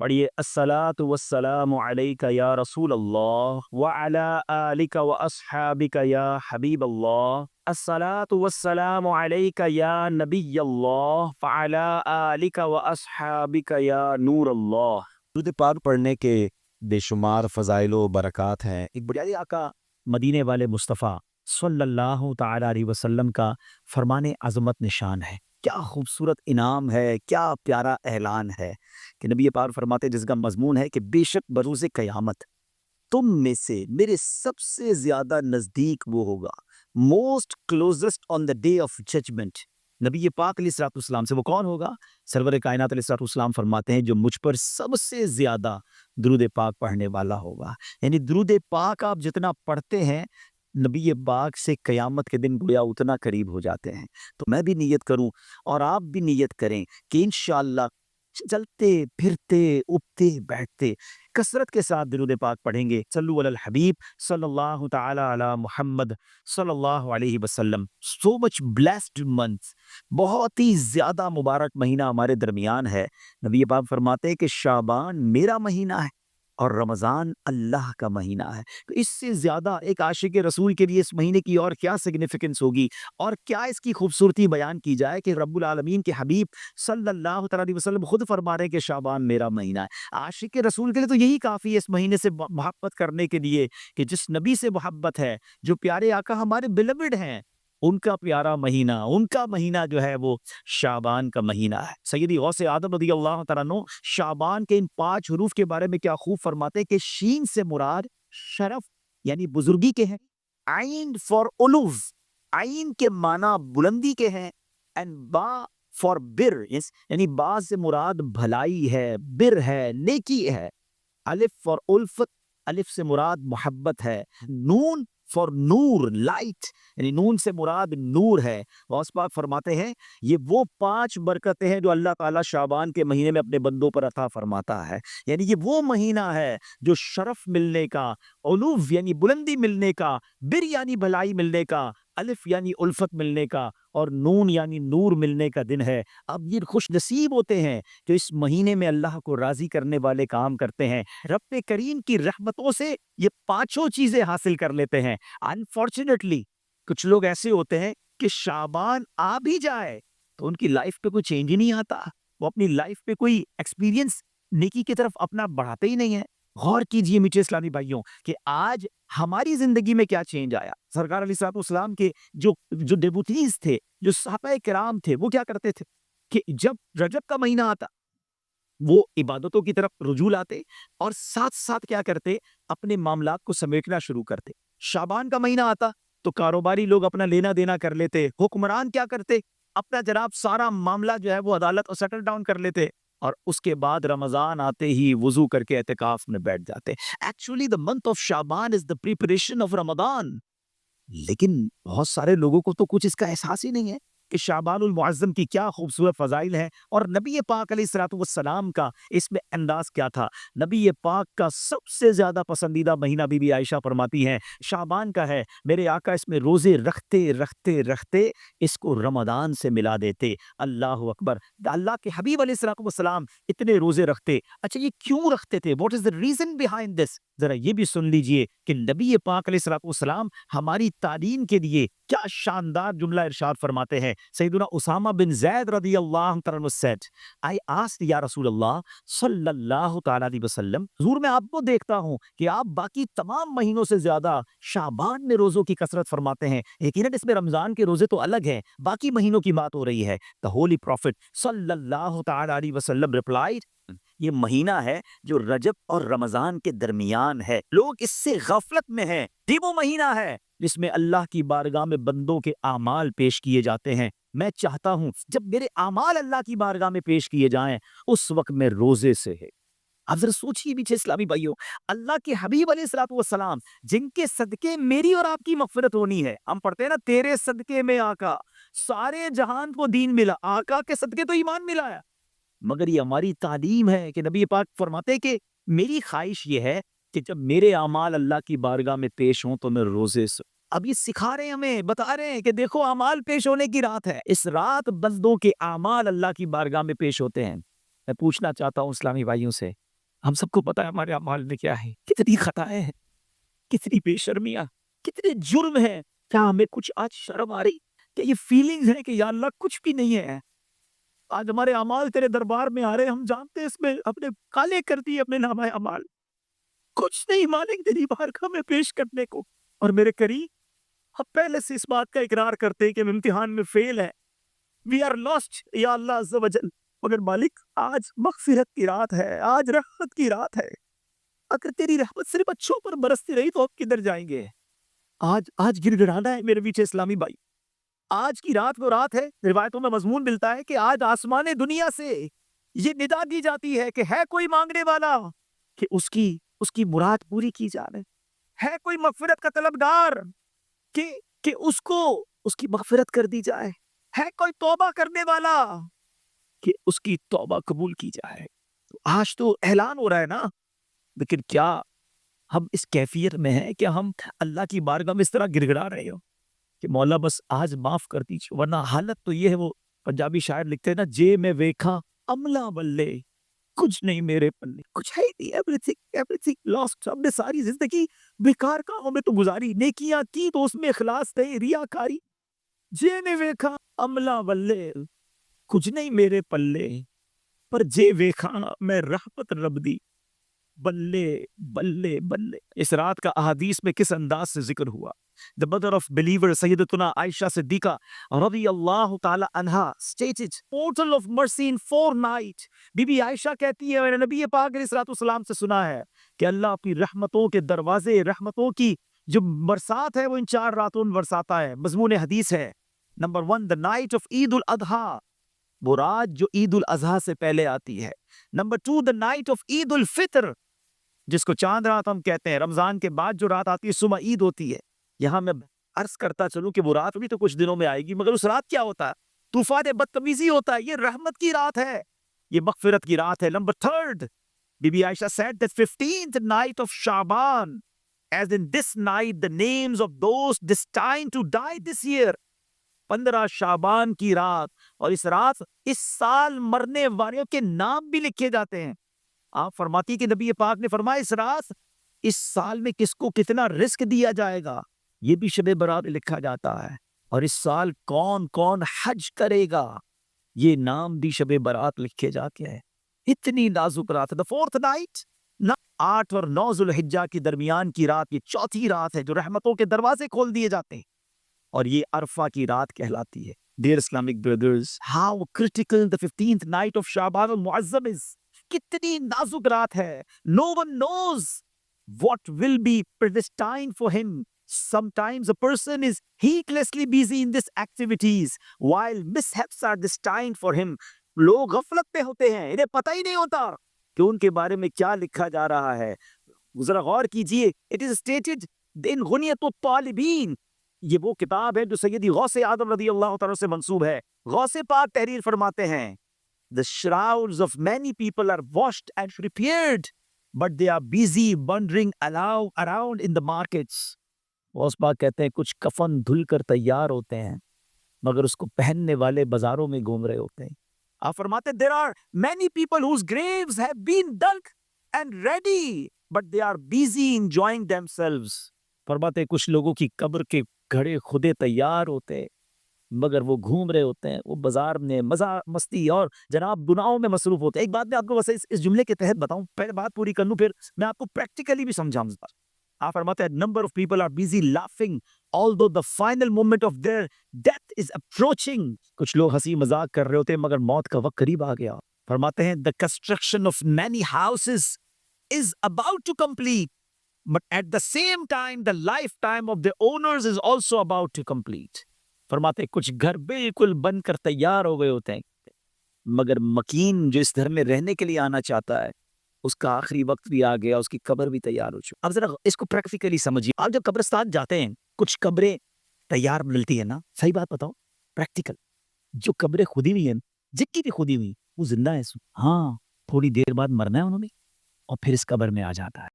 پڑھیے الصلاۃ والسلام علیک یا رسول اللہ وعلی آلک و اصحابک یا حبیب اللہ الصلاۃ والسلام علیک یا نبی اللہ وعلی آلک و اصحابک یا نور اللہ۔ درود پاک پڑھنے کے بے شمار فضائل و برکات ہیں۔ ایک بڑے آقا مدینے والے مصطفیٰ صلی اللہ تعالی علیہ وسلم کا فرمان عظمت نشان ہے۔ کیا خوبصورت انعام ہے، کیا پیارا اعلان ہے کہ نبی پاک فرماتے جس کا مضمون ہے کہ بے شک بروز قیامت تم میں سے میرے سب سے زیادہ نزدیک وہ ہوگا، most closest on the day of judgment. نبی پاک علیہ الصلوۃ والسلام سے وہ کون ہوگا؟ سرور کائنات علیہ الصلوۃ والسلام فرماتے ہیں جو مجھ پر سب سے زیادہ درود پاک پڑھنے والا ہوگا۔ یعنی درود پاک آپ جتنا پڑھتے ہیں نبی پاک سے قیامت کے دن گویا اتنا قریب ہو جاتے ہیں۔ تو میں بھی نیت کروں اور آپ بھی نیت کریں کہ انشاءاللہ چلتے پھرتے اٹھتے بیٹھتے کثرت کے ساتھ درود پاک پڑھیں گے۔ صلو علی الحبیب صلی اللہ تعالی علی محمد صلی اللہ علیہ وسلم۔ سو مچ بلیسڈ منتھ، بہت ہی زیادہ مبارک مہینہ ہمارے درمیان ہے۔ نبی پاک فرماتے ہیں کہ شعبان میرا مہینہ ہے اور رمضان اللہ کا مہینہ ہے۔ تو اس سے زیادہ ایک عاشق رسول کے لیے اس مہینے کی اور کیا سگنیفیکنس ہوگی اور کیا اس کی خوبصورتی بیان کی جائے کہ رب العالمین کے حبیب صلی اللہ تعالی علیہ وسلم خود فرما رہے ہیں کہ شعبان میرا مہینہ ہے۔ عاشق رسول کے لیے تو یہی کافی ہے اس مہینے سے محبت کرنے کے لیے کہ جس نبی سے محبت ہے، جو پیارے آقا ہمارے بیلوڈ ہیں، ان کا پیارا مہینہ، ان کا مہینہ جو ہے وہ شعبان کا مہینہ ہے۔ سیدی غوث اعظم رضی اللہ تعالیٰ عنہ شعبان کے ان 5 حروف کے بارے میں کیا خوب فرماتے ہیں کہ شین سے مراد شرف یعنی بزرگی کے ہیں، عین فار علوف، عین کے معنی بلندی کے ہیں، اینڈ با فار بر یعنی با سے مراد بھلائی ہے، بر ہے، نیکی ہے، الف فار الفت، الف سے مراد محبت ہے، نون فار نور، لائٹ یعنی نون سے مراد نور ہے۔ غوث پاک فرماتے ہیں یہ وہ 5 برکتیں ہیں جو اللہ تعالیٰ شعبان کے مہینے میں اپنے بندوں پر عطا فرماتا ہے۔ یعنی یہ وہ مہینہ ہے جو شرف ملنے کا، علوف یعنی بلندی ملنے کا، بر یعنی بھلائی ملنے کا، الف یعنی الفت ملنے کا، اور نون یعنی نور ملنے کا دن ہے۔ اب یہ خوش نصیب ہوتے ہیں جو اس مہینے میں اللہ کو راضی کرنے والے کام کرتے ہیں، رب کریم کی رحمتوں سے یہ 5 چیزیں حاصل کر لیتے ہیں۔ انفارچونیٹلی کچھ لوگ ایسے ہوتے ہیں کہ شعبان آ بھی جائے تو ان کی لائف پہ کوئی چینج ہی نہیں آتا، وہ اپنی لائف پہ کوئی ایکسپیرینس نیکی کی طرف اپنا بڑھاتے ہی نہیں ہیں۔ غور کیجئے میٹھے اسلامی بھائیوں کہ آج ہماری زندگی میں کیا چینج آیا۔ سرکار علیہ الصلوۃ والسلام کے جو ڈیوٹیز تھے، جو صحابہ کرام تھے، وہ کیا کرتے تھے کہ جب رجب کا مہینہ آتا وہ عبادتوں کی طرف رجوع لاتے اور ساتھ ساتھ کیا کرتے، اپنے معاملات کو سمیٹنا شروع کرتے۔ شعبان کا مہینہ آتا تو کاروباری لوگ اپنا لینا دینا کر لیتے، حکمران کیا کرتے، اپنا جناب سارا معاملہ جو ہے وہ عدالت اور سیٹل ڈاؤن کر لیتے، اور اس کے بعد رمضان آتے ہی وضو کر کے اعتکاف میں بیٹھ جاتے۔ Actually the month of Shaban is the preparation of رمضان۔ لیکن بہت سارے لوگوں کو تو کچھ اس کا احساس ہی نہیں ہے کہ شعبان المعظم کی کیا خوبصورت فضائل ہیں، اور نبی پاک علیہ الصلوۃ والسلام کا اس میں انداز کیا تھا۔ نبی پاک کا سب سے زیادہ پسندیدہ مہینہ بی بی عائشہ فرماتی ہیں شعبان کا ہے۔ میرے آقا اس میں روزے رکھتے رکھتے رکھتے اس کو رمضان سے ملا دیتے۔ اللہ اکبر! اللہ کے حبیب علیہ الصلوۃ والسلام اتنے روزے رکھتے، اچھا یہ کیوں رکھتے تھے؟ What is the reason behind this؟ ذرا یہ بھی سن لیجئے کہ نبی پاک علیہ الصلوۃ والسلام ہماری تعلیم کے لیے کیا شاندار جملہ ارشاد فرماتے ہیں۔ سیدنا اسامہ بن زید رضی اللہ تعالیٰ عنہ said, I asked یا رسول اللہ صلی اللہ تعالیٰ علیہ وسلم، حضور میں آپ کو دیکھتا ہوں کہ آپ باقی تمام مہینوں سے زیادہ شعبان میں روزوں کی کثرت فرماتے ہیں، یقیناً اس میں رمضان کے روزے تو الگ ہیں، باقی مہینوں کی بات ہو رہی ہے۔ The holy prophet صلی اللہ تعالیٰ علیہ وسلم replied، یہ مہینہ ہے جو رجب اور رمضان کے درمیان ہے، لوگ اس سے غفلت میں ہیں۔ یہ وہ مہینہ ہے جس میں اللہ کی بارگاہ میں بندوں کے اعمال پیش کیے جاتے ہیں۔ میں چاہتا ہوں جب میرے اعمال اللہ کی بارگاہ میں پیش کیے جائیں اس وقت میں روزے سے ہے۔ اب ذرا سوچیے میٹھے اسلامی بھائیوں، اللہ کے حبیب علیہ الصلوۃ والسلام جن کے صدقے میری اور آپ کی مغفرت ہونی ہے، ہم پڑھتے ہیں نا تیرے صدقے میں آقا سارے جہان کو دین ملا، آقا کے صدقے تو ایمان ملا ہے۔ مگر یہ ہماری تعلیم ہے کہ نبی پاک فرماتے ہیں کہ میری خواہش یہ ہے کہ جب میرے اعمال اللہ کی بارگاہ میں پیش ہوں تو میں روزے سے۔ اب یہ سکھا رہے ہیں، ہمیں بتا رہے ہیں کہ دیکھو اعمال پیش ہونے کی رات ہے، اس رات بندوں کے اعمال اللہ کی بارگاہ میں پیش ہوتے ہیں۔ میں پوچھنا چاہتا ہوں اسلامی بھائیوں سے ہم سب کو پتا ہے ہمارے اعمال میں کیا ہے، کتنی خطائیں ہیں، کتنی بے شرمیاں، کتنے جرم ہیں. کیا ہمیں کچھ آج شرم آ رہی کہ یہ فیلنگز ہے کہ یا اللہ کچھ بھی نہیں ہے؟ آج ہمارے اعمال تیرے دربار میں آ رہے ہیں، ہم جانتے ہیں اس میں اپنے کالے کر دیے اپنے نامہ اعمال، کچھ نہیں مالک تیری بارگاہ میں پیش کرنے کو. اور میرے قریب ہم پہلے سے اس بات کا اقرار کرتے ہیں کہ ہم امتحان میں فیل ہیں، وی آر لاسٹ یا اللہ عز و جل. مگر مالک آج مغفرت کی رات ہے، آج رحمت کی رات ہے. اگر تیری رحمت صرف اچھوں پر برستی رہی تو ہم کدھر جائیں گے؟ آج گر گرانا ہے میرے پیچھے اسلامی بھائی. آج کی رات وہ رات ہے، روایتوں میں مضمون ملتا ہے کہ آج آسمان دنیا سے یہ ندا دی جاتی ہے کہ ہے کوئی مانگنے والا کہ اس کی مراد پوری کی جائے، ہے کوئی مغفرت کا طلبگار کہ اس کی مغفرت کر دی جائے، ہے کوئی توبہ کرنے والا کہ اس کی توبہ قبول کی جائے. تو آج تو اعلان ہو رہا ہے نا، لیکن کیا ہم اس کیفیت میں ہیں کہ ہم اللہ کی بارگاہ میں اس طرح گر گڑا رہے ہو کہ مولا بس آج معاف کر دیجیے؟ ورنہ حالت تو یہ ہے، وہ پنجابی شاعر لکھتے ہیں نا، جے میں ویکھا عملہ بلے کچھ نہیں میرے پلے، کچھ ہے نہیں، ایوریتھنگ لاسٹ. ہم نے ساری زندگی بیکار کاموں میں تو گزاری، نیکیاں کی تو اس میں اخلاص نہیں، ریاکاری. جے میں ویکھا عملہ بلے کچھ نہیں میرے پلے، پر جے ویکھا میں رحمت رب دی بلے بلے بلے. اس رات کا احادیث میں کس انداز سے ذکر ہوا؟ The mother of believer سیدتنا عائشہ صدیقہ رضی اللہ تعالی عنہا stated portal of mercy in 4 night. Be be Ayesha کہتی ہے، میں نے نبی پاک علیہ الصلوۃ والسلام سے سنا ہے کہ اللہ اپنی رحمتوں کے دروازے، رحمتوں کی جو برسات ہے وہ ان 4 راتوں میں برساتا ہے. مضمون حدیث ہے نمبر 1 the night of عید الاضحیٰ، وہ رات جو عید الاضحیٰ سے پہلے آتی ہے. نمبر 2 the night of عید الفطر، جس کو چاند رات ہم کہتے ہیں، رمضان کے بعد جو رات آتی ہے صبح عید ہوتی ہے. یہاں میں عرض کرتا چلوں کہ وہ رات بھی تو کچھ دنوں میں آئے گی، مگر اس رات کیا ہوتا ہے؟ طوفان بدتمیزی ہوتا ہے. یہ رحمت کی رات ہے، یہ مغفرت کی رات ہے. Number 3 Bibi be Aisha said that 15th night of Shaban, as in this night the names of those destined to die this year. 15 شعبان کی رات، اور اس رات اس سال مرنے والوں کے نام بھی لکھے جاتے ہیں. آپ فرماتی کہ نبی پاک نے فرمایا اس رات اس سال میں کس کو کتنا رزق دیا جائے گا یہ بھی شب برات لکھا جاتا ہے، اور اس سال کون کون حج کرے گا یہ نام بھی شب برات لکھے جاتے ہیں. اتنی نازک رات ہے. The fourth night، 8 اور 9 ذوالحجہ کے درمیان کی رات، یہ چوتھی رات ہے جو رحمتوں کے دروازے کھول دیے جاتے ہیں، اور یہ عرفہ کی رات کہلاتی ہے. Dear Islamic brothers, how critical the 15th night of Shaban al-Mu'azzam is. کتنی نازک رات ہے. No one knows what will be predestined for him. Sometimes a person is heedlessly busy in these activities while mishaps are destined for him. لوگ غفلت پہ ہوتے ہیں، انہیں پتہ ہی نہیں ہوتا کہ ان کے بارے میں کیا لکھا جا رہا ہے. ذرا غور کیجئے. It is stated in غنیۃ الطالبین، یہ وہ کتاب ہے جو سیدی غوث اعظم رضی اللہ تعالیٰ سے منسوب ہے. غوث پاک تحریر فرماتے ہیں The shrouds of many people are washed and prepared, but they are busy wandering around in the markets. Ghaus Pak کہتے ہیں کچھ کفن دھل کر تیار ہوتے ہیں مگر اس کو پہننے والے بازاروں میں گھوم رہے ہوتے ہیں. آپ فرماتے ہیں there are many people whose graves have been dug and ready, but they are busy enjoying themselves. فرماتے ہیں کچھ لوگوں کی قبر کے گھڑے خودے تیار ہوتے مگر وہ گھوم رہے ہوتے ہیں، وہ بازار میں مزہ مستی اور جناب گناہوں میں مصروف ہوتے ہیں. ایک بات میں آپ کو بس اس جملے کے تحت بتاؤں، پہلے بات پوری کر لوں پھر میں آپ کو پریکٹیکلی بھی سمجھاؤں. آپ فرماتے ہیں number of people are busy laughing although the final moment of their death is approaching. کچھ لوگ ہنسی مذاق کر رہے ہوتے ہیں مگر موت کا وقت قریب آ گیا. فرماتے ہیں the construction of many houses is about to complete, but at the same time the lifetime of the owners is also about to complete. فرماتے ہیں کچھ گھر بالکل بن کر تیار ہو گئے ہوتے ہیں مگر مکین جو اس گھر میں رہنے کے لیے آنا چاہتا ہے اس کا آخری وقت بھی آ گیا، اس کی قبر بھی تیار ہو چکی. اب ذرا اس کو پریکٹیکلی سمجھیے. آپ جب قبرستان جاتے ہیں کچھ قبریں تیار ملتی ہیں نا، صحیح بات بتاؤ پریکٹیکل. جو قبریں کھودی ہوئی ہیں، جن کی بھی کھودی ہوئی وہ زندہ ہے، ہاں تھوڑی دیر بعد مرنا ہے انہوں نے اور پھر اس قبر میں آ جاتا ہے.